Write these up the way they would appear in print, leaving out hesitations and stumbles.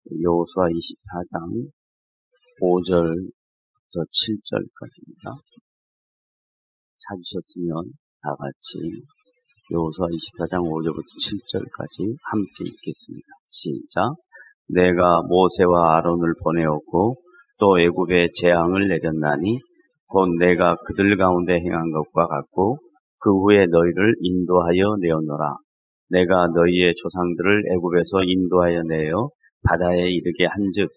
여호수아 24장 5절부터 7절까지입니다. 찾으셨으면 다 같이 여호수아 24장 5절부터 7절까지 함께 읽겠습니다. 시작. 내가 모세와 아론을 보내었고 또 애굽에 재앙을 내렸나니 곧 내가 그들 가운데 행한 것과 같고 그 후에 너희를 인도하여 내었노라. 내가 너희의 조상들을 애굽에서 인도하여 내어 바다에 이르게 한즉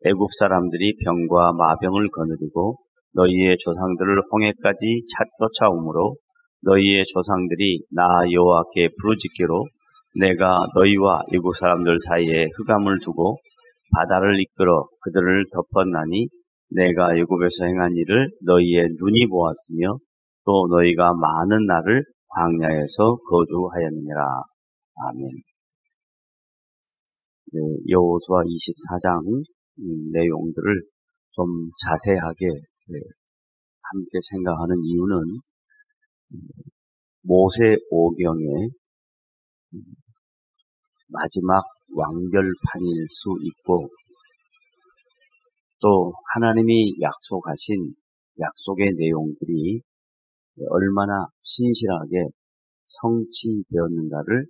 애굽 사람들이 병과 마병을 거느리고 너희의 조상들을 홍해까지 쫓아오므로 너희의 조상들이 나 여호와께 부르짖기로 내가 너희와 애굽 사람들 사이에 흑암을 두고 바다를 이끌어 그들을 덮었나니 내가 애굽에서 행한 일을 너희의 눈이 보았으며 또 너희가 많은 날을 광야에서 거주하였느니라. 아멘. 네, 여호수아 24장 내용들을 좀 자세하게 함께 생각하는 이유는 모세 오경의 마지막 완결판일 수 있고 또 하나님이 약속하신 약속의 내용들이 얼마나 신실하게 성취되었는가를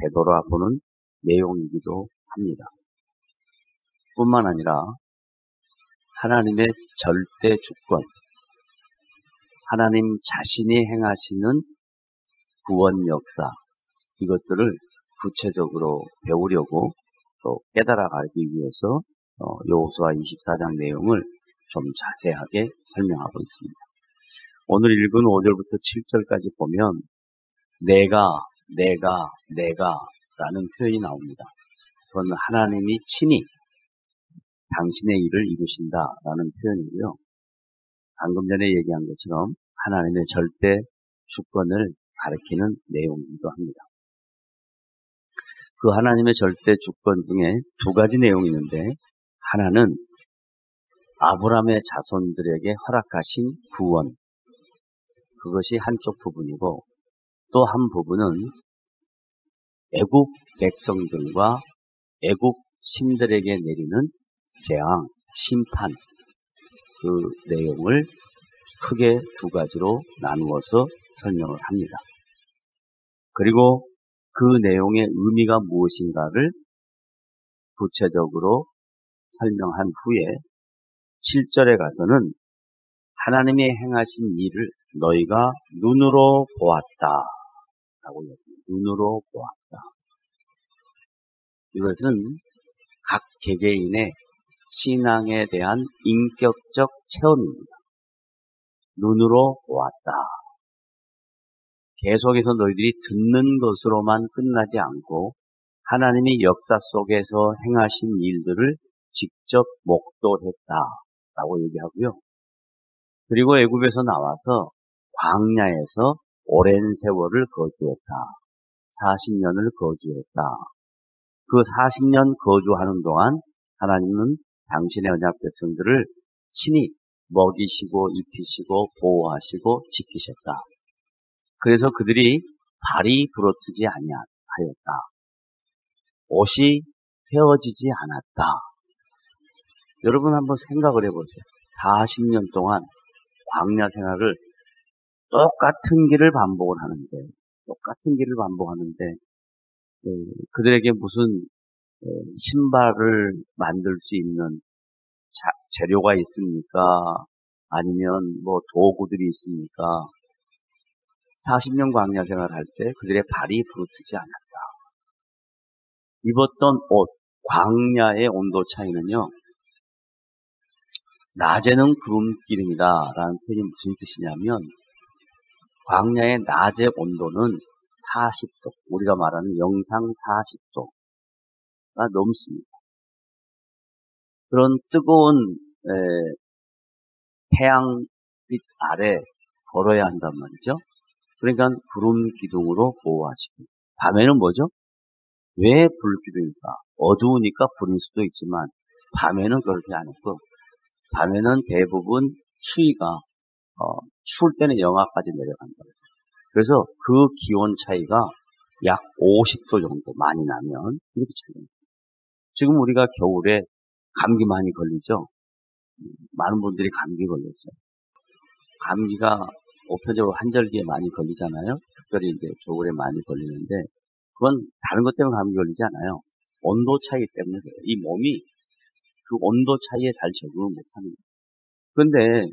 되돌아보는 내용이기도 합니다. 뿐만 아니라 하나님의 절대 주권, 하나님 자신이 행하시는 구원 역사, 이것들을 구체적으로 배우려고 또 깨달아가기 위해서 여호수아 24장 내용을 좀 자세하게 설명하고 있습니다. 오늘 읽은 5절부터 7절까지 보면 내가 라는 표현이 나옵니다. 그건 하나님이 친히 당신의 일을 이루신다라는 표현이고요. 방금 전에 얘기한 것처럼 하나님의 절대 주권을 가리키는 내용이기도 합니다. 그 하나님의 절대 주권 중에 두 가지 내용이 있는데 하나는 아브라함의 자손들에게 허락하신 구원, 그것이 한쪽 부분이고 또 한 부분은 애굽 백성들과 애굽 신들에게 내리는 재앙, 심판, 그 내용을 크게 두 가지로 나누어서 설명을 합니다. 그리고 그 내용의 의미가 무엇인가를 구체적으로 설명한 후에 7절에 가서는 하나님이 행하신 일을 너희가 눈으로 보았다 라고 얘기합니다. 눈으로 보았다. 이것은 각 개개인의 신앙에 대한 인격적 체험입니다. 눈으로 보았다. 계속해서 너희들이 듣는 것으로만 끝나지 않고 하나님이 역사 속에서 행하신 일들을 직접 목도했다라고 얘기하고요. 그리고 애굽에서 나와서 광야에서 오랜 세월을 거주했다. 40년을 거주했다. 그 40년 거주하는 동안 하나님은 당신의 언약 백성들을 친히 먹이시고 입히시고 보호하시고 지키셨다. 그래서 그들이 발이 부러뜨지 아니하였다. 옷이 헤어지지 않았다. 여러분 한번 생각을 해보세요. 40년 동안 광야 생활을 똑같은 길을 반복을 하는데 그들에게 무슨 신발을 만들 수 있는 재료가 있습니까? 아니면 뭐 도구들이 있습니까? 40년 광야 생활을 할 때 그들의 발이 부르트지 않았다. 입었던 옷, 광야의 온도 차이는요. 낮에는 구름 기름이다 라는 표현이 무슨 뜻이냐면 광야의 낮의 온도는 40도, 우리가 말하는 영상 40도가 넘습니다. 그런 뜨거운 태양빛 아래 걸어야 한단 말이죠. 그러니까 구름 기둥으로 보호하시고 밤에는 뭐죠? 왜 불기둥일까? 어두우니까 불일 수도 있지만 밤에는 그렇게 안 했고 밤에는 대부분 추위가 추울 때는 영하까지 내려간다. 그래서 그 기온 차이가 약 50도 정도 많이 나면 이렇게 차이가 납니다. 지금 우리가 겨울에 감기 많이 걸리죠? 많은 분들이 감기 걸렸어요. 감기가 옵혀적으로 한절기에 많이 걸리잖아요. 특별히 이제 겨울에 많이 걸리는데 그건 다른 것 때문에 감기 걸리지 않아요. 온도 차이 때문에 그래요. 이 몸이 그 온도 차이에 잘 적응을 못하는 거예요. 그런데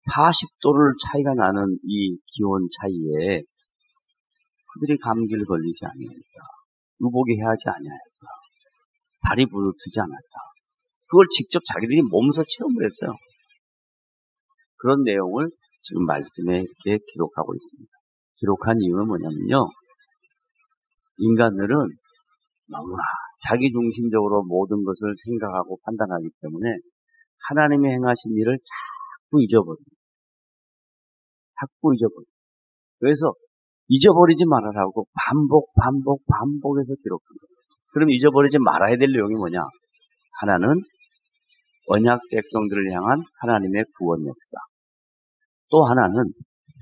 40도를 차이가 나는 이 기온 차이에 그들이 감기를 걸리지 아니하니까 의복이 해하지 아니하니까 발이 부르트지 않았다. 그걸 직접 자기들이 몸소 체험을 했어요. 그런 내용을 지금 말씀에 이렇게 기록하고 있습니다. 기록한 이유는 뭐냐면요. 인간들은 너무나 자기중심적으로 모든 것을 생각하고 판단하기 때문에 하나님이 행하신 일을 자꾸 잊어버립니다. 자꾸 잊어버립니다. 그래서 잊어버리지 말아라고 반복해서 기록한 거예요. 그럼 잊어버리지 말아야 될 내용이 뭐냐? 하나는 언약 백성들을 향한 하나님의 구원 역사. 또 하나는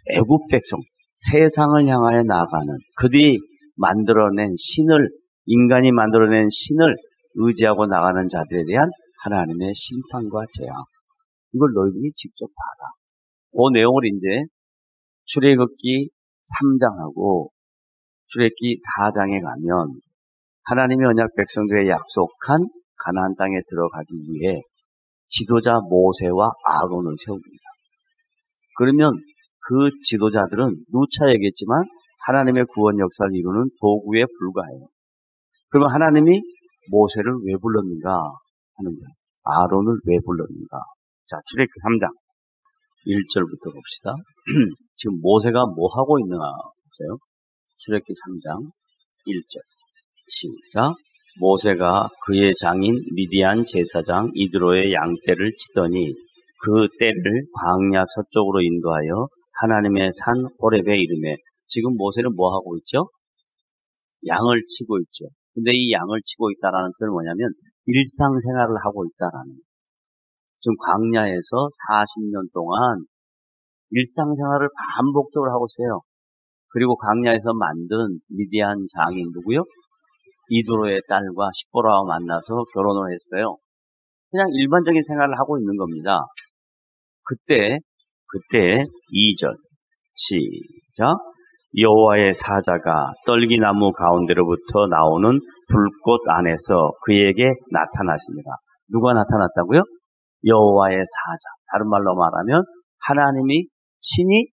애굽 백성, 세상을 향하여 나아가는 그들이 만들어낸 신을, 인간이 만들어낸 신을 의지하고 나가는 자들에 대한 하나님의 심판과 재앙. 이걸 너희들이 직접 봐라. 그 내용을 이제 출애굽기 3장하고 출애굽기 4장에 가면 하나님의 언약 백성들의 약속한 가나안 땅에 들어가기 위해 지도자 모세와 아론을 세웁니다. 그러면 그 지도자들은 누차 얘기했지만 하나님의 구원 역사를 이루는 도구에 불과해요. 그러면 하나님이 모세를 왜 불렀는가 하는 거예요. 아론을 왜 불렀는가. 자, 출애굽기 3장 1절부터 봅시다. 지금 모세가 뭐 하고 있는가 보세요. 출애굽기 3장 1절 시작. 모세가 그의 장인 미디안 제사장 이드로의 양떼를 치더니 그 떼를 광야 서쪽으로 인도하여 하나님의 산 호렙에 이르매. 지금 모세는 뭐 하고 있죠? 양을 치고 있죠. 근데 이 양을 치고 있다라는 뜻은 뭐냐면 일상생활을 하고 있다라는 거예요. 지금 광야에서 40년 동안 일상생활을 반복적으로 하고 있어요. 그리고 광야에서 만든 미디안 장인 누구요? 이드로의 딸과 십보라와 만나서 결혼을 했어요. 그냥 일반적인 생활을 하고 있는 겁니다. 그때 2절 시작. 여호와의 사자가 떨기나무 가운데로부터 나오는 불꽃 안에서 그에게 나타나십니다. 누가 나타났다고요? 여호와의 사자. 다른 말로 말하면 하나님이 친히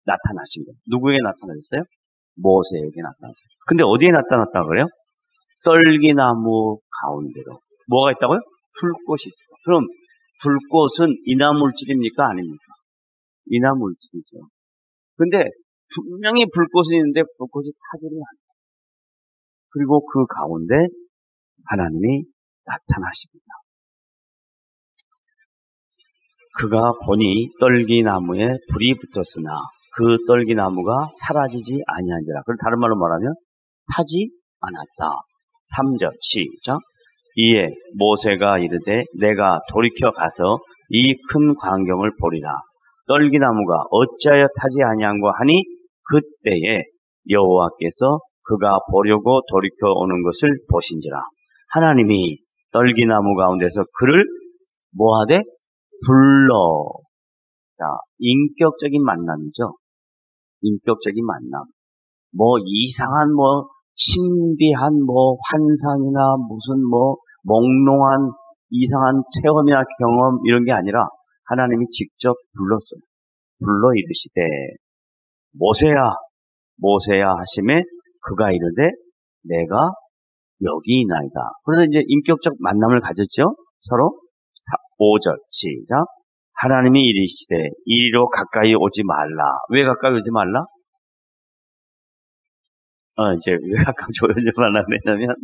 나타나신 거예요. 누구에게 나타나셨어요? 모세에게 나타났어요. 근데 어디에 나타났다고 그래요? 떨기나무 가운데로. 뭐가 있다고요? 불꽃이 있어. 그럼 불꽃은 인화물질입니까? 아닙니까? 인화물질이죠. 근데 분명히 불꽃이 있는데 불꽃이 타지를 않아요. 그리고 그 가운데 하나님이 나타나십니다. 그가 보니 떨기나무에 불이 붙었으나 그 떨기나무가 사라지지 아니한지라. 그걸 다른 말로 말하면 타지 않았다. 3절 시작. 이에 모세가 이르되 내가 돌이켜 가서 이 큰 광경을 보리라. 떨기나무가 어찌하여 타지 아니한고 하니 그때에 여호와께서 그가 보려고 돌이켜 오는 것을 보신지라. 하나님이 떨기나무 가운데서 그를 뭐하되 불러. 자, 인격적인 만남이죠. 인격적인 만남. 뭐 이상한 신비한 환상이나 무슨 몽롱한 이상한 체험이나 경험 이런 게 아니라 하나님이 직접 불렀어요. 불러 이르시되 모세야 모세야 하심에 그가 이르되 내가 여기 있나이다. 그래서 이제 인격적 만남을 가졌죠. 서로 5절 시작. 하나님이 이르시되 이리로 가까이 오지 말라. 왜 가까이 오지 말라? 이제 왜 가까이 오지 말라 왜냐면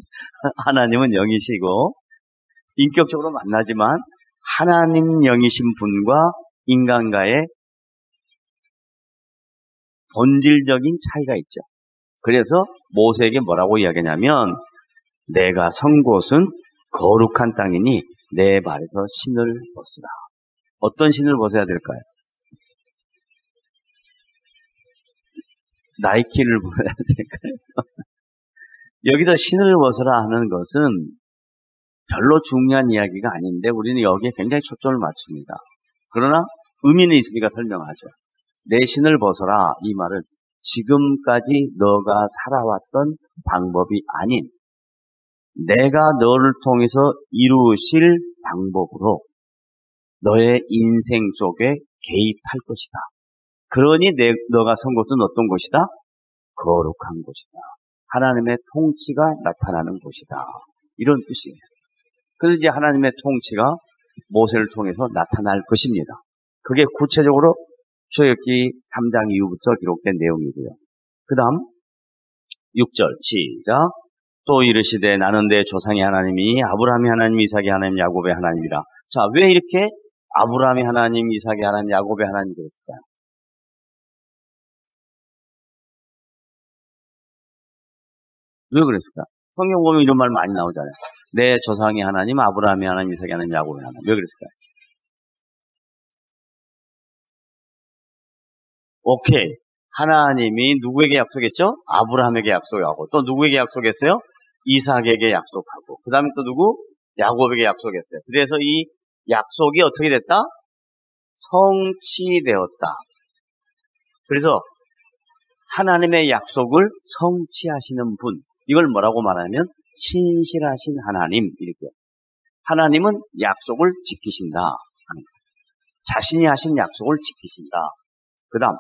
하나님은 영이시고 인격적으로 만나지만 하나님 영이신 분과 인간과의 본질적인 차이가 있죠. 그래서 모세에게 뭐라고 이야기하냐면 내가 선 곳은 거룩한 땅이니 내 발에서 신을 벗으라. 어떤 신을 벗어야 될까요? 나이키를 벗어야 될까요? 여기서 신을 벗으라 하는 것은 별로 중요한 이야기가 아닌데 우리는 여기에 굉장히 초점을 맞춥니다. 그러나 의미는 있으니까 설명하죠. 내 신을 벗어라 이 말은 지금까지 너가 살아왔던 방법이 아닌 내가 너를 통해서 이루실 방법으로 너의 인생 속에 개입할 것이다. 그러니 너가 선 곳은 어떤 곳이다? 거룩한 곳이다. 하나님의 통치가 나타나는 곳이다. 이런 뜻이에요. 그래서 이제 하나님의 통치가 모세를 통해서 나타날 것입니다. 그게 구체적으로 출애굽기 3장 이후부터 기록된 내용이고요. 그 다음 6절 시작. 또 이르시되 나는 내 조상의 하나님이 아브라함의 하나님, 이삭의 하나님, 야곱의 하나님이라. 자, 왜 이렇게 아브라함의 하나님, 이삭의 하나님, 야곱의 하나님이 그랬을까요? 왜 그랬을까? 성경 보면 이런 말 많이 나오잖아요. 내 조상의 하나님, 아브라함의 하나님, 이삭의 하나님, 야곱의 하나님. 왜 그랬을까요? 오케이. 하나님이 누구에게 약속했죠? 아브라함에게 약속하고 또 누구에게 약속했어요? 이삭에게 약속하고 그 다음에 또 누구? 야곱에게 약속했어요. 그래서 이 약속이 어떻게 됐다? 성취되었다. 그래서 하나님의 약속을 성취하시는 분, 이걸 뭐라고 말하면 신실하신 하나님, 이렇게. 하나님은 약속을 지키신다. 자신이 하신 약속을 지키신다. 그 다음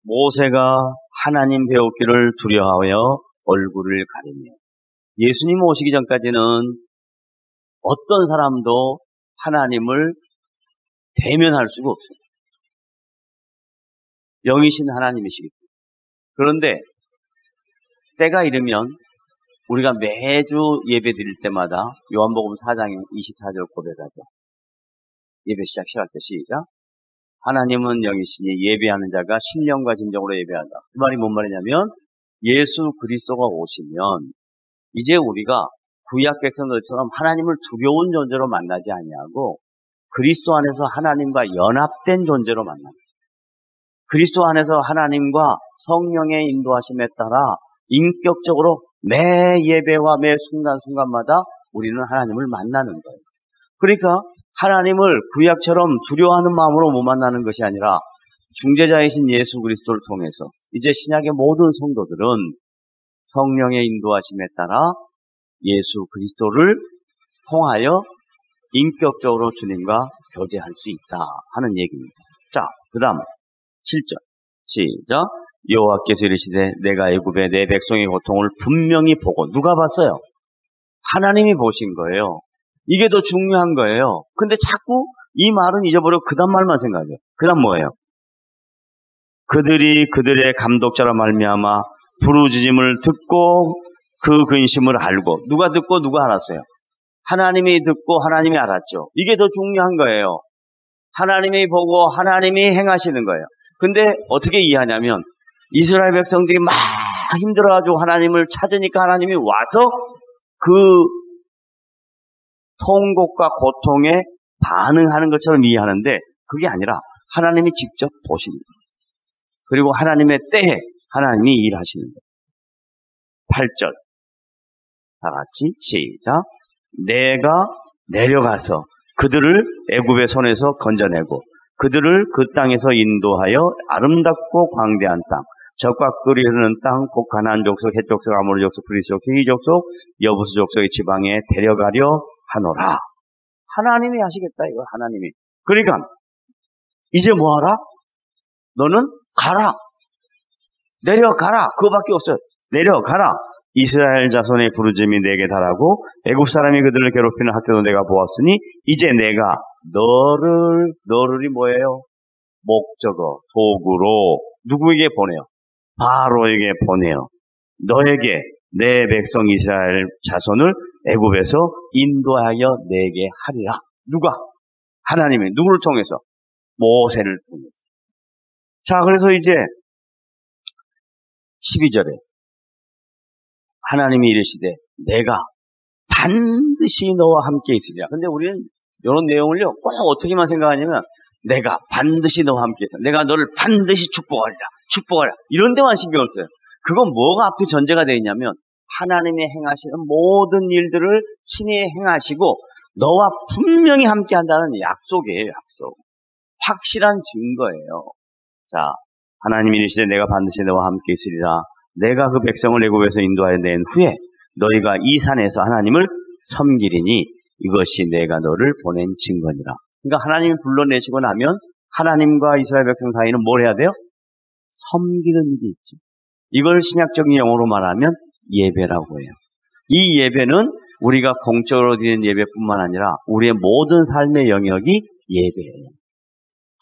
모세가 하나님 배우기를 두려워하여 얼굴을 가리며. 예수님 오시기 전까지는 어떤 사람도 하나님을 대면할 수가 없어요. 영이신 하나님이시기 때문에. 그런데 때가 이르면 우리가 매주 예배 드릴 때마다 요한복음 4장 24절 고백하죠. 예배 시작할 때 시작. 하나님은 영이시니 예배하는 자가 신령과 진정으로 예배한다. 그 말이 뭔 말이냐면 예수 그리스도가 오시면 이제 우리가 구약 백성들처럼 하나님을 두려운 존재로 만나지 아니하고 그리스도 안에서 하나님과 연합된 존재로 만납니다. 그리스도 안에서 하나님과 성령의 인도하심에 따라 인격적으로 매 예배와 매 순간순간마다 우리는 하나님을 만나는 거예요. 그러니까 하나님을 구약처럼 두려워하는 마음으로 못 만나는 것이 아니라 중재자이신 예수 그리스도를 통해서 이제 신약의 모든 성도들은 성령의 인도하심에 따라 예수 그리스도를 통하여 인격적으로 주님과 교제할 수 있다 하는 얘기입니다. 자, 그 다음 7절 시작. 여호와께서 이르시되 내가 애굽의 내 백성의 고통을 분명히 보고. 누가 봤어요? 하나님이 보신 거예요. 이게 더 중요한 거예요. 근데 자꾸 이 말은 잊어버리고 그 다음 말만 생각해요. 그 다음 뭐예요? 그들이 그들의 감독자로 말미암아 부르짖음을 듣고 그 근심을 알고. 누가 듣고 누가 알았어요? 하나님이 듣고 하나님이 알았죠. 이게 더 중요한 거예요. 하나님이 보고 하나님이 행하시는 거예요. 근데 어떻게 이해하냐면 이스라엘 백성들이 막 힘들어가지고 하나님을 찾으니까 하나님이 와서 그 통곡과 고통에 반응하는 것처럼 이해하는데 그게 아니라 하나님이 직접 보십니다. 그리고 하나님의 때에 하나님이 일하시는 거예요. 8절 다 같이 시작. 내가 내려가서 그들을 애굽의 손에서 건져내고 그들을 그 땅에서 인도하여 아름답고 광대한 땅, 적과 꿀이 흐르는 땅, 곧 가나안 족속, 헷 족속, 아모리 족속, 브리스 족속, 히위 족속, 여부스 족속의 지방에 데려가려 하노라. 하나님이 하시겠다, 이거 하나님이. 그러니까 이제 뭐하라? 너는 가라. 내려가라. 그거밖에 없어요. 내려가라. 이스라엘 자손의 부르짖음이 내게 달하고 애굽 사람이 그들을 괴롭히는 학대도 내가 보았으니 이제 내가 너를이 뭐예요? 목적어, 도구로 누구에게 보내요? 바로에게 보내요. 너에게 내 백성 이스라엘 자손을 애굽에서 인도하여 내게 하리라. 누가? 하나님이 누구를 통해서? 모세를 통해서. 자, 그래서 이제 12절에 하나님이 이르시되 내가 반드시 너와 함께 있으리라. 근데 우리는 이런 내용을요 꼭 어떻게만 생각하냐면 내가 반드시 너와 함께 있어. 내가 너를 반드시 축복하리라. 축복하리라. 이런 데만 신경을 써요. 그건 뭐가 앞에 전제가 되어 있냐면 하나님이 행하시는 모든 일들을 친히 행하시고 너와 분명히 함께한다는 약속이에요. 약속. 확실한 증거예요. 자, 하나님이 이르시되 내가 반드시 너와 함께 있으리라. 내가 그 백성을 애굽에서 인도하여 낸 후에 너희가 이 산에서 하나님을 섬기리니 이것이 내가 너를 보낸 증거니라. 그러니까 하나님이 불러내시고 나면 하나님과 이스라엘 백성 사이는 뭘 해야 돼요? 섬기는 일이 있죠. 이걸 신약적인 영어로 말하면 예배라고 해요. 이 예배는 우리가 공적으로 드리는 예배뿐만 아니라 우리의 모든 삶의 영역이 예배예요.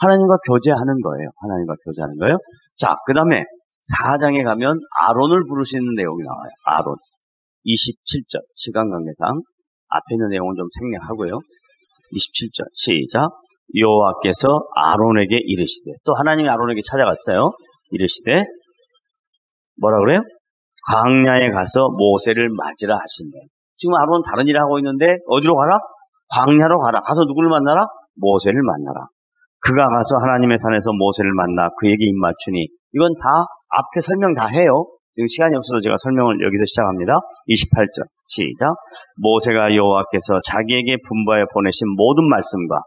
하나님과 교제하는 거예요. 하나님과 교제하는 거예요. 자, 그 다음에 4장에 가면 아론을 부르시는 내용이 나와요. 아론. 27절 시간 관계상 앞에 있는 내용은 좀 생략하고요. 27절 시작. 여호와께서 아론에게 이르시되, 또 하나님이 아론에게 찾아갔어요. 이르시되 뭐라 그래요? 광야에 가서 모세를 맞으라 하신대. 지금 아론은 다른 일을 하고 있는데 어디로 가라? 광야로 가라. 가서 누구를 만나라? 모세를 만나라. 그가 가서 하나님의 산에서 모세를 만나 그에게 입맞추니, 이건 다 앞에 설명 다 해요. 지금 시간이 없어서 제가 설명을 여기서 시작합니다. 28절 시작. 모세가 여호와께서 자기에게 분부하여 보내신 모든 말씀과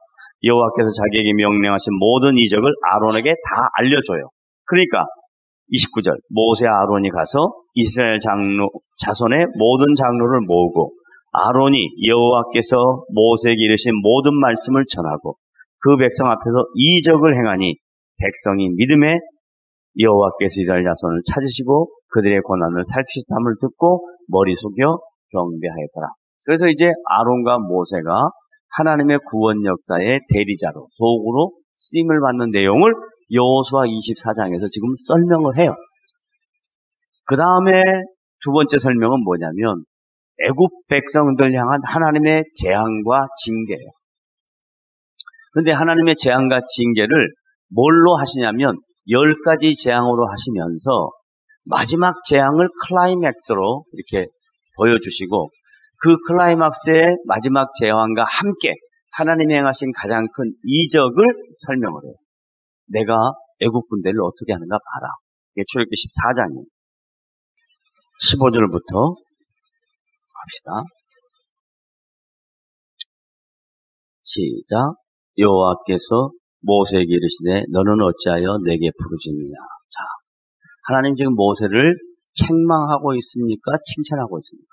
여호와께서 자기에게 명령하신 모든 이적을 아론에게 다 알려줘요. 그러니까 29절 모세와 아론이 가서 이스라엘 자손의 모든 장로를 모으고 아론이 여호와께서 모세에게 이르신 모든 말씀을 전하고 그 백성 앞에서 이적을 행하니 백성이 믿음에 여호와께서 이스라엘 자손을 찾으시고 그들의 고난을 살피셨음을 듣고 머리 숙여 경배하였더라. 그래서 이제 아론과 모세가 하나님의 구원 역사의 대리자로, 도구로 쓰임을 받는 내용을 여호수아 24장에서 지금 설명을 해요. 그 다음에 두 번째 설명은 뭐냐면 애굽 백성들 향한 하나님의 재앙과 징계예요. 그런데 하나님의 재앙과 징계를 뭘로 하시냐면 10가지 재앙으로 하시면서 마지막 재앙을 클라이맥스로 이렇게 보여주시고 그 클라이막스의 마지막 재앙과 함께 하나님이 행하신 가장 큰 이적을 설명을 해요. 내가 애국 군대를 어떻게 하는가 봐라. 이게 출애굽기 14장이에요. 15절부터 합시다. 시작. 여호와께서 모세에게 이르시되 너는 어찌하여 내게 부르짖느냐. 자, 하나님 지금 모세를 책망하고 있습니까? 칭찬하고 있습니까?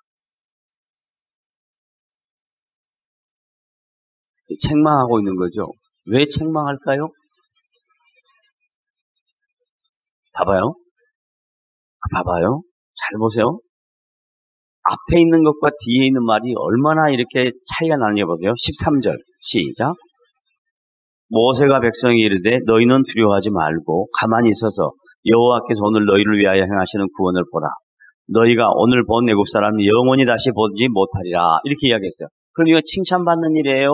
책망하고 있는 거죠. 왜 책망할까요? 봐봐요. 잘 보세요. 앞에 있는 것과 뒤에 있는 말이 얼마나 이렇게 차이가 나는지 보세요. 13절 시작. 모세가 백성이 이르되 너희는 두려워하지 말고 가만히 있어서 여호와께서 오늘 너희를 위하여 행하시는 구원을 보라. 너희가 오늘 본 애굽 사람을 영원히 다시 보지 못하리라. 이렇게 이야기했어요. 그럼 이거 칭찬받는 일이에요?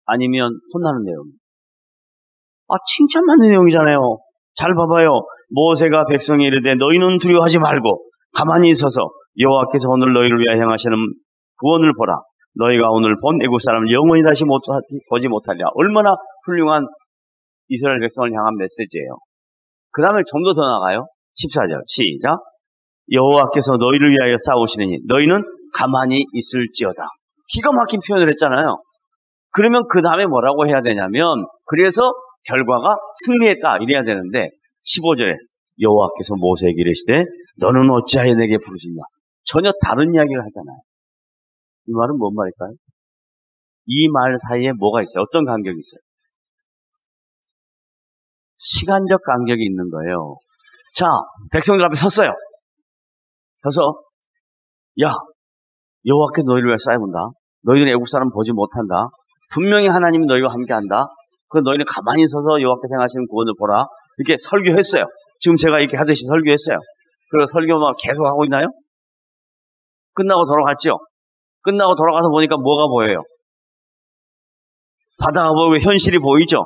아니면 혼나는 내용이에요? 칭찬받는 내용이잖아요. 잘 봐봐요. 모세가 백성이 이르되 너희는 두려워하지 말고 가만히 있어서 여호와께서 오늘 너희를 위하여 행하시는 구원을 보라. 너희가 오늘 본 애굽 사람을 영원히 다시 보지 못하리라. 얼마나 훌륭한 이스라엘 백성을 향한 메시지예요. 그 다음에 좀 더 나가요. 14절 시작. 여호와께서 너희를 위하여 싸우시느니 너희는 가만히 있을지어다. 기가 막힌 표현을 했잖아요. 그러면 그 다음에 뭐라고 해야 되냐면 그래서 결과가 승리했다 이래야 되는데 15절에 여호와께서 모세에게 이르시되 너는 어찌하여 내게 부르짖냐. 전혀 다른 이야기를 하잖아요. 이 말은 뭔 말일까요? 이 말 사이에 뭐가 있어요? 어떤 간격이 있어요? 시간적 간격이 있는 거예요. 자, 백성들 앞에 섰어요. 서서 야, 여호와께서 너희를 위해 싸워본다. 너희는 애국 사람 보지 못한다. 분명히 하나님이 너희와 함께한다. 그래서 너희는 가만히 서서 여호와께서 행하시는 구원을 보라. 이렇게 설교했어요. 지금 제가 이렇게 하듯이 설교했어요. 그리고 설교만 계속 하고 있나요? 끝나고 돌아갔죠? 끝나고 돌아가서 보니까 뭐가 보여요? 바다가 보이고 현실이 보이죠?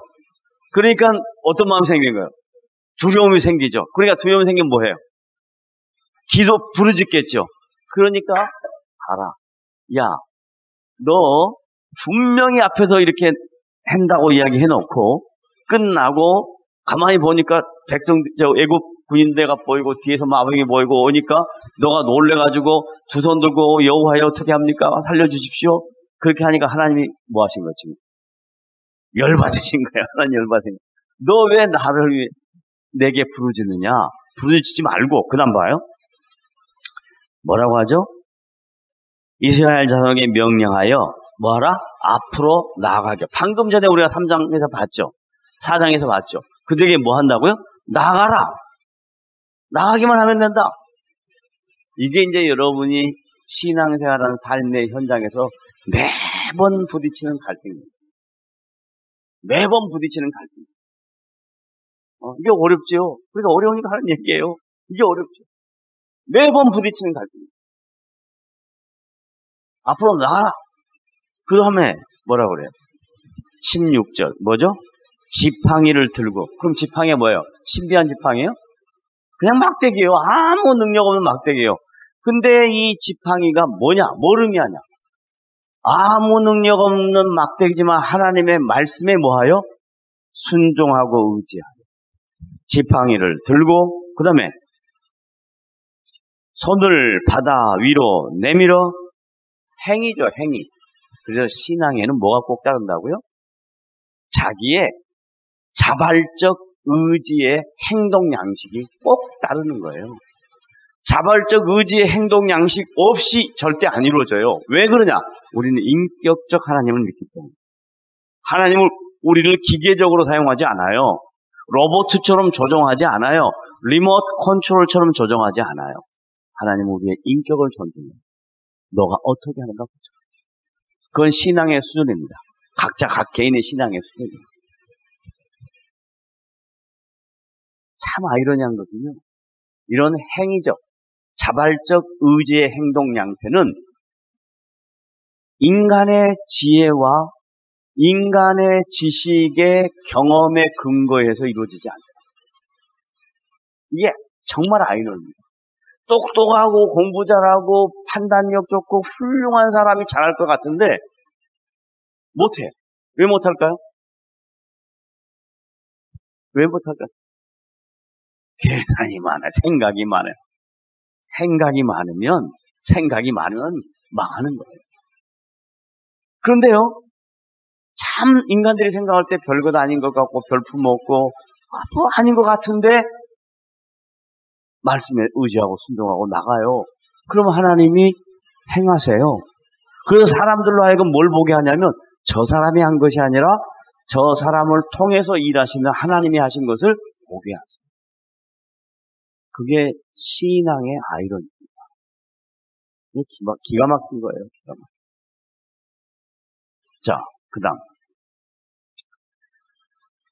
그러니까 어떤 마음이 생긴 거예요? 두려움이 생기죠. 그러니까 두려움이 생기면 뭐해요? 기도 부르짖겠죠. 그러니까 알아. 야, 너 분명히 앞에서 이렇게 한다고 이야기해놓고 끝나고 가만히 보니까 애국 군인대가 보이고 뒤에서 마병이 보이고 오니까 너가 놀래가지고 두 손 들고 여호와여 어떻게 합니까? 살려주십시오. 그렇게 하니까 하나님이 뭐 하신 거지? 열받으신 거야. 하나님 열받으신 거야. 너 왜 나를 내게 부르짖느냐? 부르짖지 말고 그 다음 봐요. 뭐라고 하죠? 이스라엘 자손에게 명령하여 뭐하라? 앞으로 나아가게. 방금 전에 우리가 3장에서 봤죠. 4장에서 봤죠. 그들에게 뭐 한다고요? 나가라. 나가기만 하면 된다. 이게 이제 여러분이 신앙생활하는 삶의 현장에서 매번 부딪히는 갈등입니다. 매번 부딪히는 갈등입니다. 이게 어렵죠. 그러니까 어려우니까 하는 얘기예요. 이게 어렵죠. 매번 부딪히는 갈등입니다. 앞으로 나가라. 그 다음에 뭐라 그래요? 16절 뭐죠? 지팡이를 들고. 그럼 지팡이가 뭐예요? 신비한 지팡이에요? 그냥 막대기예요. 아무 능력 없는 막대기예요. 근데 이 지팡이가 뭐냐? 뭘 의미하냐? 아무 능력 없는 막대기지만 하나님의 말씀에 뭐하여? 순종하고 의지하여. 지팡이를 들고 그 다음에 손을 바다 위로 내밀어. 행위죠, 행위. 그래서 신앙에는 뭐가 꼭 따른다고요? 자기의 자발적 의지의 행동 양식이 꼭 따르는 거예요. 자발적 의지의 행동 양식 없이 절대 안 이루어져요. 왜 그러냐? 우리는 인격적 하나님을 믿기 때문에. 하나님을 우리를 기계적으로 사용하지 않아요. 로봇처럼 조종하지 않아요. 리모트 컨트롤처럼 조종하지 않아요. 하나님은 우리의 인격을 존중해요. 너가 어떻게 하는가 보자. 그건 신앙의 수준입니다. 각자 각 개인의 신앙의 수준입니다. 참 아이러니한 것은요. 이런 행위적, 자발적 의지의 행동 양태는 인간의 지혜와 인간의 지식의 경험에 근거해서 이루어지지 않아요. 이게 정말 아이러니입니다. 똑똑하고 공부 잘하고 판단력 좋고 훌륭한 사람이 잘할 것 같은데 못해. 왜 못할까요? 왜 못할까요? 계산이 많아요. 생각이 많아요. 생각이 많으면 망하는 거예요. 그런데요, 참 인간들이 생각할 때 별것 아닌 것 같고 별품 없고 뭐 아닌 것 같은데 말씀에 의지하고 순종하고 나가요. 그럼 하나님이 행하세요. 그래서 사람들로 하여금 뭘 보게 하냐면 저 사람이 한 것이 아니라 저 사람을 통해서 일하시는 하나님이 하신 것을 보게 하세요. 그게 신앙의 아이러니입니다. 기가 막힌 거예요. 기가 막힌. 자, 그 다음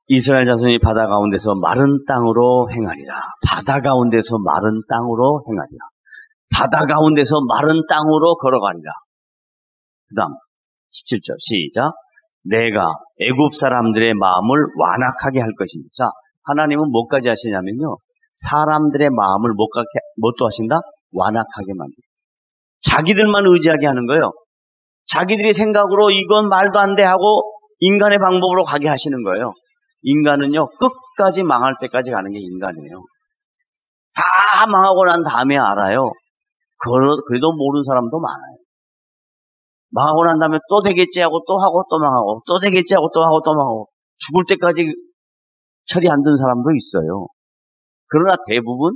이스라엘 자손이 바다 가운데서 마른 땅으로 행하리라. 바다 가운데서 마른 땅으로 행하리라. 바다 가운데서 마른 땅으로 걸어가리라. 그 다음 17절 시작. 내가 애굽 사람들의 마음을 완악하게 할 것입니다. 자, 하나님은 뭐까지 하시냐면요. 사람들의 마음을 뭣도 하신다? 완악하게 만든다. 자기들만 의지하게 하는 거예요. 자기들이 생각으로 이건 말도 안 돼 하고 인간의 방법으로 가게 하시는 거예요. 인간은요, 끝까지 망할 때까지 가는 게 인간이에요. 다 망하고 난 다음에 알아요. 그래도 모르는 사람도 많아요. 망하고 난 다음에 또 되겠지 하고 또 하고 또 망하고 또 되겠지 하고 또 하고 또 망하고 죽을 때까지 철이 안 든 사람도 있어요. 그러나 대부분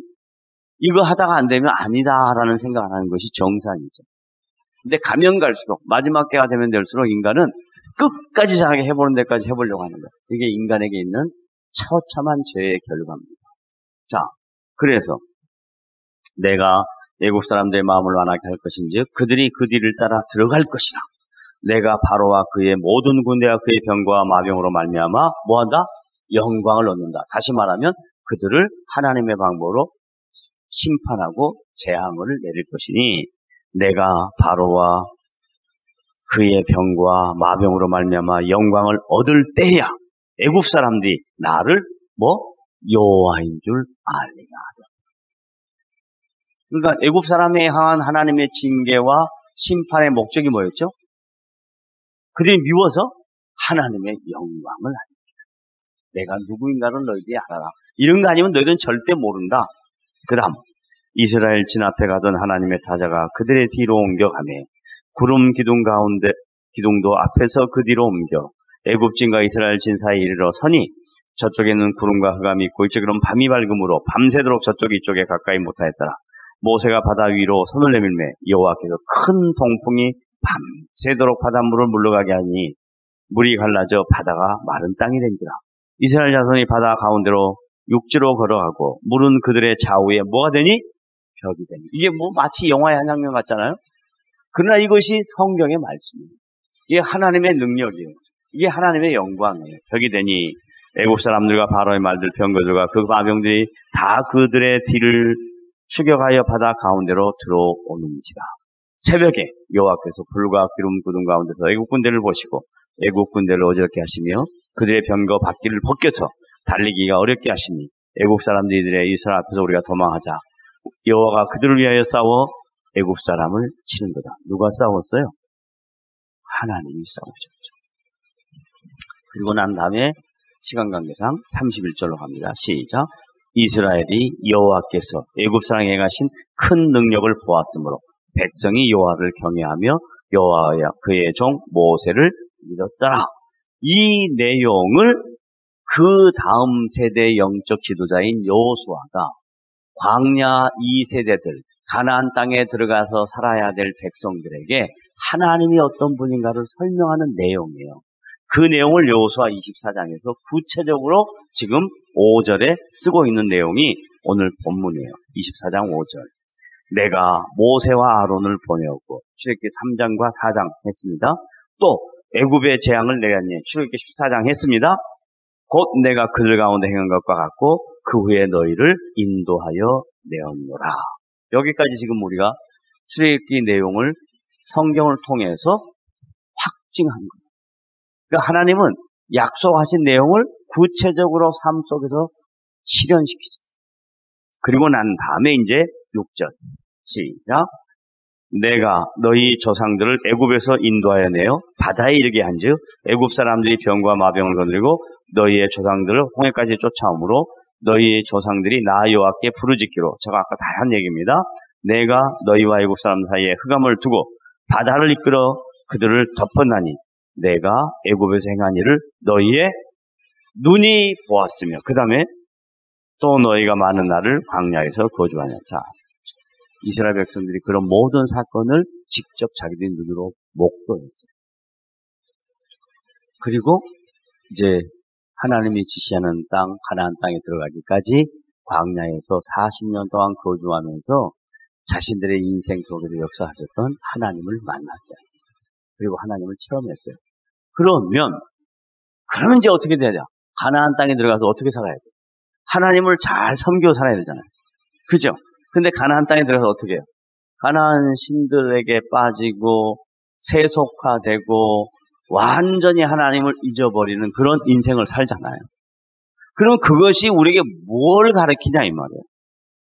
이거 하다가 안 되면 아니다라는 생각을 하는 것이 정상이죠. 근데 가면 갈수록 마지막 때가 되면 될수록 인간은 끝까지 잘하게 해보는 데까지 해보려고 하는 거예요. 이게 인간에게 있는 처참한 죄의 결과입니다. 자, 그래서 내가 애굽 사람들의 마음을 완하게 할 것인지 그들이 그 뒤를 따라 들어갈 것이라. 내가 바로와 그의 모든 군대와 그의 병과 마병으로 말미암아 뭐한다? 영광을 얻는다. 다시 말하면 그들을 하나님의 방법으로 심판하고 재앙을 내릴 것이니 내가 바로와 그의 병과 마병으로 말미암아 영광을 얻을 때야 애굽 사람들이 나를 여호와인 줄 알리라. 그러니까 애굽 사람에 향한 하나님의 징계와 심판의 목적이 뭐였죠? 그들이 미워서 하나님의 영광을 알립니다. 내가 누구인가를 너희들이 알아라. 이런 거 아니면 너희들은 절대 모른다. 그 다음 이스라엘 진 앞에 가던 하나님의 사자가 그들의 뒤로 옮겨가매 구름 기둥도 앞에서 그 뒤로 옮겨 애굽진과 이스라엘 진 사이에 이르러 서니 저쪽에는 구름과 흑암이 있고 이쪽으로는 밤이 밝음으로 밤새도록 저쪽 이쪽에 가까이 못하였더라. 모세가 바다 위로 손을 내밀매 여호와께서 큰 동풍이 밤새도록 바닷물을 물러가게 하니 물이 갈라져 바다가 마른 땅이 된지라. 이스라엘 자손이 바다 가운데로 육지로 걸어가고 물은 그들의 좌우에 뭐가 되니? 벽이 되니. 이게 뭐 마치 영화의 한 장면 같잖아요. 그러나 이것이 성경의 말씀이에요. 이게 하나님의 능력이에요. 이게 하나님의 영광이에요. 벽이 되니 애굽 사람들과 바로의 말들 병거들과 그 마병들이 다 그들의 뒤를 추격하여 바다 가운데로 들어오는지라. 새벽에 여호와께서 불과 기름 구름 가운데서 애굽 군대를 보시고 애굽 군대를 어지럽게 하시며 그들의 병거 바퀴를 벗겨서 달리기가 어렵게 하시니 애굽 사람들이 이스라엘 앞에서 우리가 도망하자. 여호와가 그들을 위하여 싸워 애굽 사람을 치는 거다. 누가 싸웠어요? 하나님이 싸우셨죠. 그리고 난 다음에 시간 관계상 31절로 갑니다. 시작. 이스라엘이 여호와께서 애굽 사람에게 행하신 큰 능력을 보았으므로 백성이 여호와를 경외하며 여호와와 그의 종 모세를 믿었더라. 이 내용을 그 다음 세대 영적 지도자인 여호수아가 광야 2세대들 가나안 땅에 들어가서 살아야 될 백성들에게 하나님이 어떤 분인가를 설명하는 내용이에요. 그 내용을 여호수아 24장에서 구체적으로 지금 5절에 쓰고 있는 내용이 오늘 본문이에요. 24장 5절. 내가 모세와 아론을 보내었고 출애굽기 3장과 4장 했습니다. 또 애굽의 재앙을 내렸니 출애굽기 14장 했습니다. 곧 내가 그들 가운데 행한 것과 같고 그 후에 너희를 인도하여 내었노라. 여기까지 지금 우리가 출애굽기 내용을 성경을 통해서 확증한 거예요. 그러니까 하나님은 약속하신 내용을 구체적으로 삶 속에서 실현시키셨어요. 그리고 난 다음에 이제 6절 시작. 내가 너희 조상들을 애굽에서 인도하여 내어 바다에 이르게 한즉 애굽 사람들이 병과 마병을 거느리고 너희의 조상들을 홍해까지 쫓아오므로 너희의 조상들이 나 여호와께 부르짖기로. 제가 아까 다 한 얘기입니다. 내가 너희와 애굽 사람 사이에 흑암을 두고 바다를 이끌어 그들을 덮었나니 내가 애굽에서 행한 일을 너희의 눈이 보았으며 그 다음에 또 너희가 많은 날을 광야에서 거주하냐. 자, 이스라엘 백성들이 그런 모든 사건을 직접 자기들 눈으로 목도했어요. 그리고 이제 하나님이 지시하는 땅, 가나안 땅에 들어가기까지 광야에서 40년 동안 거주하면서 자신들의 인생 속에서 역사하셨던 하나님을 만났어요. 그리고 하나님을 체험했어요. 그러면 이제 어떻게 되냐? 가나안 땅에 들어가서 어떻게 살아야 돼요? 하나님을 잘 섬겨 살아야 되잖아요. 그죠? 근데 가나안 땅에 들어가서 어떻게 해요? 가나안 신들에게 빠지고 세속화되고 완전히 하나님을 잊어버리는 그런 인생을 살잖아요. 그럼 그것이 우리에게 뭘 가르치냐 이 말이에요.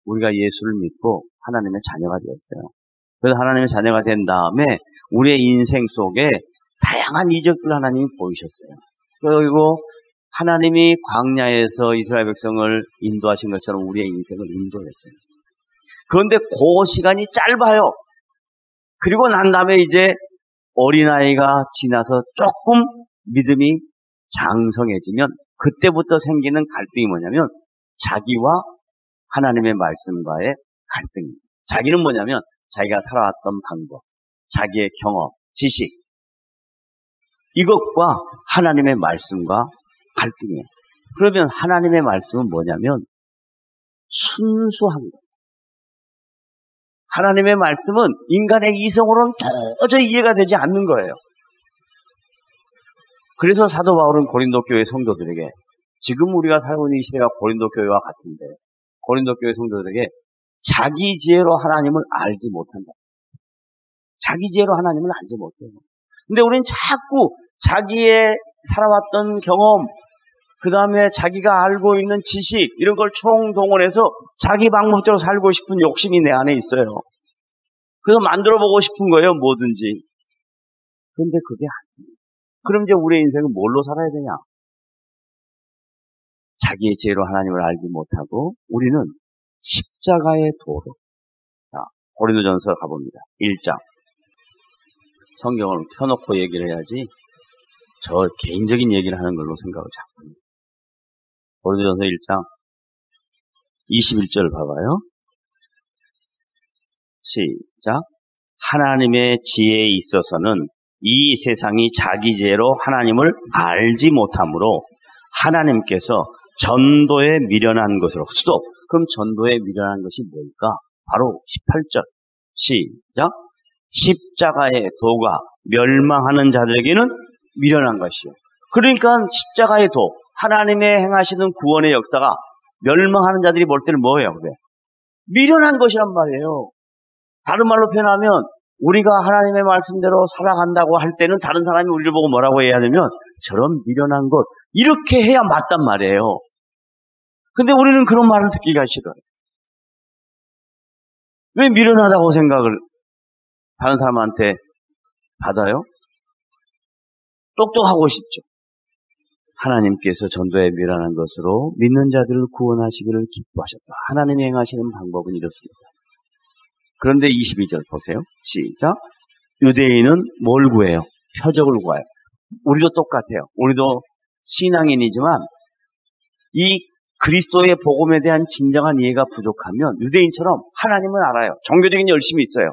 우리가 예수를 믿고 하나님의 자녀가 되었어요. 그래서 하나님의 자녀가 된 다음에 우리의 인생 속에 다양한 이적들 하나님이 보이셨어요. 그리고 하나님이 광야에서 이스라엘 백성을 인도하신 것처럼 우리의 인생을 인도했어요. 그런데 그 시간이 짧아요. 그리고 난 다음에 이제 어린아이가 지나서 조금 믿음이 장성해지면 그때부터 생기는 갈등이 뭐냐면 자기와 하나님의 말씀과의 갈등입니다. 자기는 뭐냐면 자기가 살아왔던 방법, 자기의 경험, 지식 이것과 하나님의 말씀과 갈등이에요. 그러면 하나님의 말씀은 뭐냐면 순수한 거예요. 하나님의 말씀은 인간의 이성으로는 도저히 이해가 되지 않는 거예요. 그래서 사도 바울은 고린도 교회 성도들에게 지금 우리가 살고 있는 이 시대가 고린도 교회와 같은데 고린도 교회 성도들에게 자기 지혜로 하나님을 알지 못한다. 자기 지혜로 하나님을 알지 못해요. 근데 우리는 자꾸 자기의 살아왔던 경험, 그 다음에 자기가 알고 있는 지식 이런 걸 총동원해서 자기 방법대로 살고 싶은 욕심이 내 안에 있어요. 그래서 만들어보고 싶은 거예요, 뭐든지. 그런데 그게 아니에요. 그럼 이제 우리의 인생은 뭘로 살아야 되냐? 자기의 지혜로 하나님을 알지 못하고 우리는 십자가의 도로. 자, 고린도전서 가봅니다. 1장. 성경을 펴놓고 얘기를 해야지 저 개인적인 얘기를 하는 걸로 생각을 자꾸 합니다. 고린도전서 1장 21절 봐봐요. 시작. 하나님의 지혜에 있어서는 이 세상이 자기 지혜로 하나님을 알지 못하므로 하나님께서 전도에 미련한 것으로. 스톱. 그럼 전도에 미련한 것이 뭘까? 바로 18절. 시작. 십자가의 도가 멸망하는 자들에게는 미련한 것이요. 그러니까 십자가의 도, 하나님의 행하시는 구원의 역사가 멸망하는 자들이 볼 때는 뭐예요? 그래? 미련한 것이란 말이에요. 다른 말로 표현하면 우리가 하나님의 말씀대로 살아간다고 할 때는 다른 사람이 우리를 보고 뭐라고 해야 되면 저런 미련한 것, 이렇게 해야 맞단 말이에요. 근데 우리는 그런 말을 듣기가 싫어요. 왜 미련하다고 생각을 다른 사람한테 받아요? 똑똑하고 싶죠. 하나님께서 전도에 미련한 것으로 믿는 자들을 구원하시기를 기뻐하셨다. 하나님이 행하시는 방법은 이렇습니다. 그런데 22절 보세요. 시작. 유대인은 뭘 구해요? 표적을 구해요. 우리도 똑같아요. 우리도 신앙인이지만 이 그리스도의 복음에 대한 진정한 이해가 부족하면 유대인처럼 하나님을 알아요. 종교적인 열심이 있어요.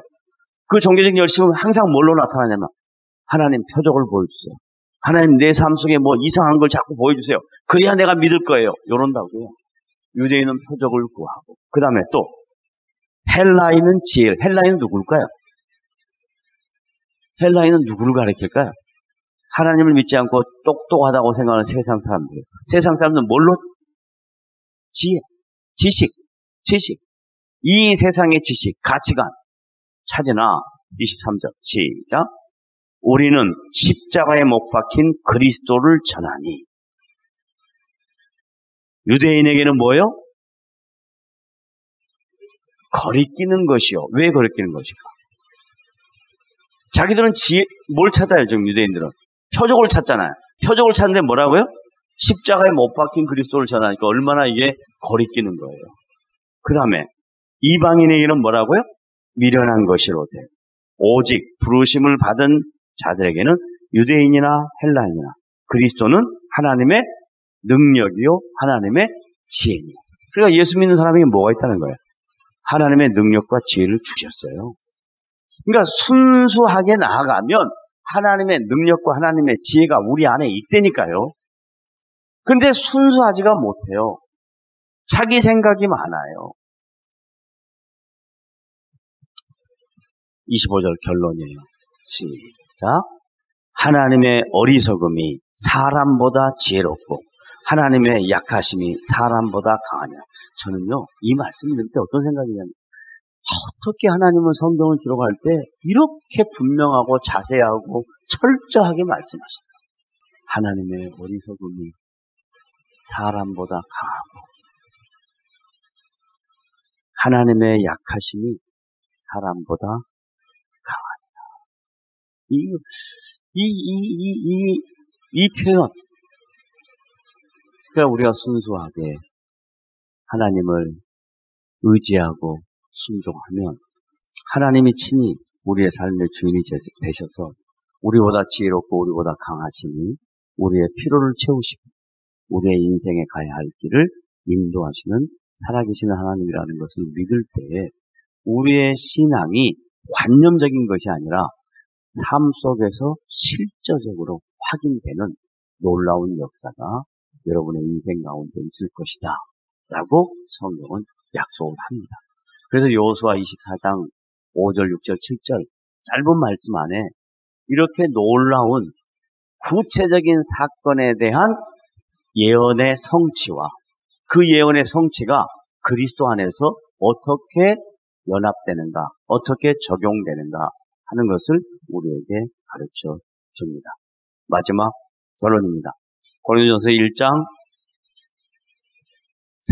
그 종교적인 열심은 항상 뭘로 나타나냐면 하나님 표적을 보여주세요. 하나님 내 삶 속에 뭐 이상한 걸 자꾸 보여주세요. 그래야 내가 믿을 거예요. 이런다고요. 유대인은 표적을 구하고 그 다음에 또 헬라인은 지혜. 헬라인은 누굴까요? 헬라인은 누구를 가리킬까요? 하나님을 믿지 않고 똑똑하다고 생각하는 세상 사람들. 세상 사람들은 뭘로? 지혜, 지식. 이 세상의 지식, 가치관 찾으나 23절 시작. 우리는 십자가에 못 박힌 그리스도를 전하니. 유대인에게는 뭐요? 거리끼는 것이요. 왜 거리끼는 것일까? 자기들은 뭘 찾아요, 지금 유대인들은? 표적을 찾잖아요. 표적을 찾는데 뭐라고요? 십자가에 못 박힌 그리스도를 전하니까 얼마나 이게 거리끼는 거예요. 그 다음에 이방인에게는 뭐라고요? 미련한 것이로되 오직 부르심을 받은 자들에게는 유대인이나 헬라인이나 그리스도는 하나님의 능력이요 하나님의 지혜입니다. 그러니까 예수 믿는 사람에게 뭐가 있다는 거예요? 하나님의 능력과 지혜를 주셨어요. 그러니까 순수하게 나아가면 하나님의 능력과 하나님의 지혜가 우리 안에 있다니까요. 근데 순수하지가 못해요. 자기 생각이 많아요. 25절 결론이에요. 시작. 하나님의 어리석음이 사람보다 지혜롭고 하나님의 약하심이 사람보다 강하냐. 저는요, 이 말씀을 들을 때 어떤 생각이냐면 어떻게 하나님은 성경을 기록할 때 이렇게 분명하고 자세하고 철저하게 말씀하실까? 하나님의 어리석음이 사람보다 강하고 하나님의 약하심이 사람보다 강하다. 이 표현. 그러니까 우리가 순수하게 하나님을 의지하고 순종하면 하나님이 친히 우리의 삶의 주인이 되셔서 우리보다 지혜롭고 우리보다 강하시니 우리의 피로를 채우시고 우리의 인생에 가야 할 길을 인도하시는 살아계신 하나님이라는 것을 믿을 때에 우리의 신앙이 관념적인 것이 아니라 삶 속에서 실제적으로 확인되는 놀라운 역사가 여러분의 인생 가운데 있을 것이다 라고 성경은 약속을 합니다. 그래서 여호수아 24장 5절, 6절, 7절 짧은 말씀 안에 이렇게 놀라운 구체적인 사건에 대한 예언의 성취와 그 예언의 성취가 그리스도 안에서 어떻게 연합되는가, 어떻게 적용되는가 하는 것을 우리에게 가르쳐 줍니다. 마지막 결론입니다. 고린도전서 1장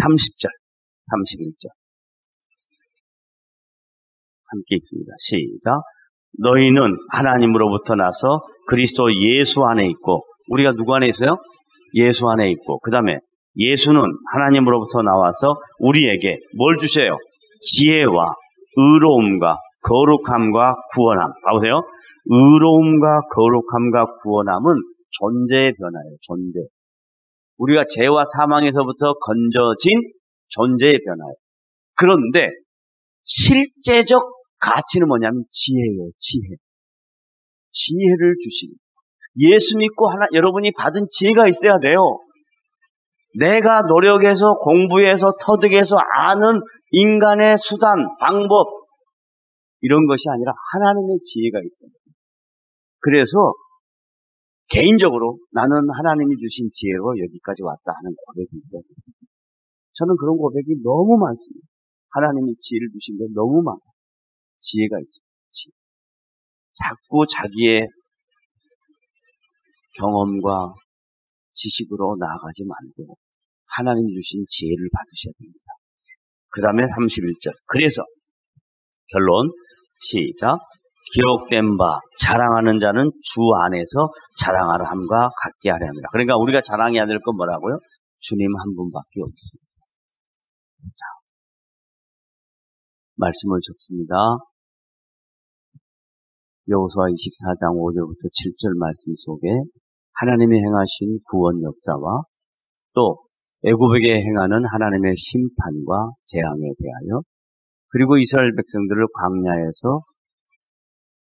30절, 31절 함께 읽습니다. 시작. 너희는 하나님으로부터 나서 그리스도 예수 안에 있고, 우리가 누구 안에 있어요? 예수 안에 있고, 그 다음에 예수는 하나님으로부터 나와서 우리에게 뭘 주셔요? 지혜와 의로움과 거룩함과 구원함. 봐보세요. 의로움과 거룩함과 구원함은 존재의 변화예요. 존재. 우리가 죄와 사망에서부터 건져진 존재의 변화예요. 그런데 실제적 가치는 뭐냐면 지혜예요. 지혜. 지혜를 주시는. 예수 믿고 여러분이 받은 지혜가 있어야 돼요. 내가 노력해서 공부해서 터득해서 아는 인간의 수단, 방법 이런 것이 아니라 하나님의 지혜가 있어요. 그래서 개인적으로 나는 하나님이 주신 지혜로 여기까지 왔다 하는 고백이 있어요. 저는 그런 고백이 너무 많습니다. 하나님이 지혜를 주신 게 너무 많아요. 지혜가 있어요. 지혜. 자꾸 자기의 경험과 지식으로 나아가지 말고 하나님이 주신 지혜를 받으셔야 됩니다. 그 다음에 31절. 그래서 결론 시작. 기록된 바 자랑하는 자는 주 안에서 자랑하라 함과 같게 하려 합니다. 그러니까 우리가 자랑해야 될 건 뭐라고요? 주님 한 분밖에 없습니다. 자, 말씀을 적습니다. 여호수아 24장 5절부터 7절 말씀 속에 하나님이 행하신 구원 역사와 또 애굽에게 행하는 하나님의 심판과 재앙에 대하여 그리고 이스라엘 백성들을 광야에서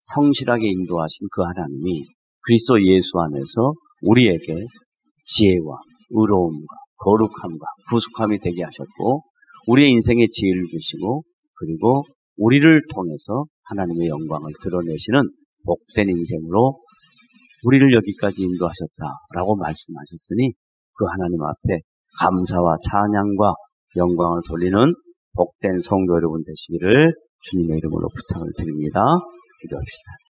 성실하게 인도하신 그 하나님이 그리스도 예수 안에서 우리에게 지혜와 의로움과 거룩함과 구속함이 되게 하셨고 우리의 인생에 지혜를 주시고 그리고 우리를 통해서 하나님의 영광을 드러내시는 복된 인생으로 우리를 여기까지 인도하셨다라고 말씀하셨으니 그 하나님 앞에 감사와 찬양과 영광을 돌리는 복된 성도 여러분 되시기를 주님의 이름으로 부탁을 드립니다. 기도합시다.